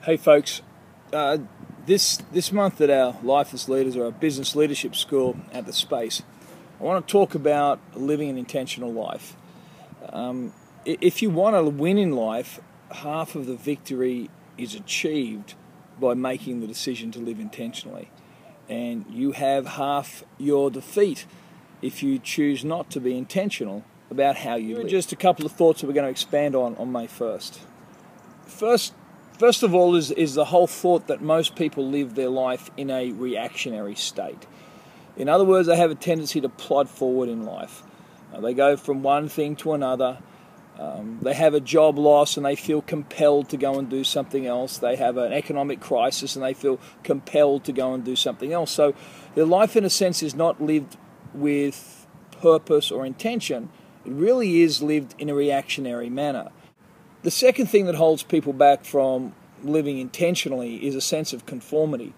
Hey folks, this month at our Life as Leaders or our Business Leadership School at theSapce, I want to talk about living an intentional life. If you want to win in life, half of the victory is achieved by making the decision to live intentionally. And you have half your defeat if you choose not to be intentional about how you live. Just a couple of thoughts that we're going to expand on May 1st. First of all is the whole thought that most people live their life in a reactionary state. In other words, they have a tendency to plod forward in life. They go from one thing to another. They have a job loss and they feel compelled to go and do something else. They have an economic crisis and they feel compelled to go and do something else. So their life, in a sense, is not lived with purpose or intention. It really is lived in a reactionary manner. The second thing that holds people back from living intentionally is a sense of conformity.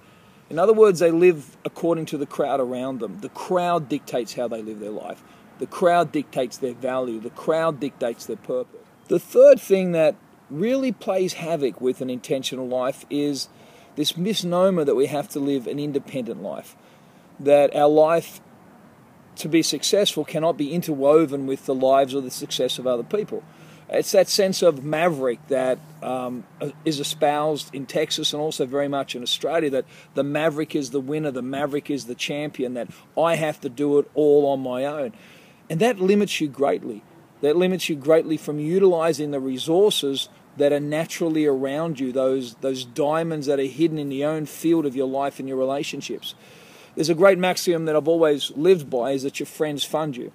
In other words, they live according to the crowd around them. The crowd dictates how they live their life. The crowd dictates their value. The crowd dictates their purpose. The third thing that really plays havoc with an intentional life is this misnomer that we have to live an independent life. That our life, to be successful, cannot be interwoven with the lives or the success of other people. It's that sense of maverick that is espoused in Texas and also very much in Australia, that the maverick is the winner, the maverick is the champion, that I have to do it all on my own. And that limits you greatly. That limits you greatly from utilizing the resources that are naturally around you, those diamonds that are hidden in the own field of your life and your relationships. There's a great maxim that I've always lived by, is that your friends fund you.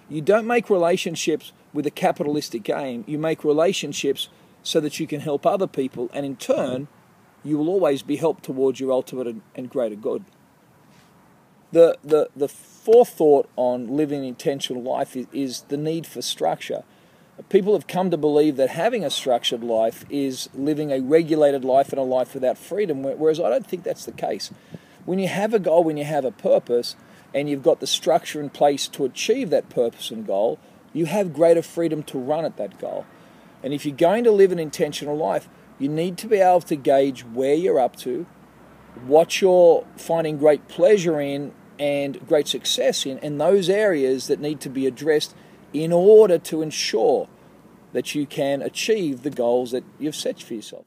You don't make relationships with a capitalistic aim. You make relationships so that you can help other people, and in turn, you will always be helped towards your ultimate and greater good. The fourth thought on living an intentional life is the need for structure. People have come to believe that having a structured life is living a regulated life and a life without freedom, whereas I don't think that's the case. When you have a goal, when you have a purpose, and you've got the structure in place to achieve that purpose and goal, you have greater freedom to run at that goal. And if you're going to live an intentional life, you need to be able to gauge where you're up to, what you're finding great pleasure in and great success in, and those areas that need to be addressed in order to ensure that you can achieve the goals that you've set for yourself.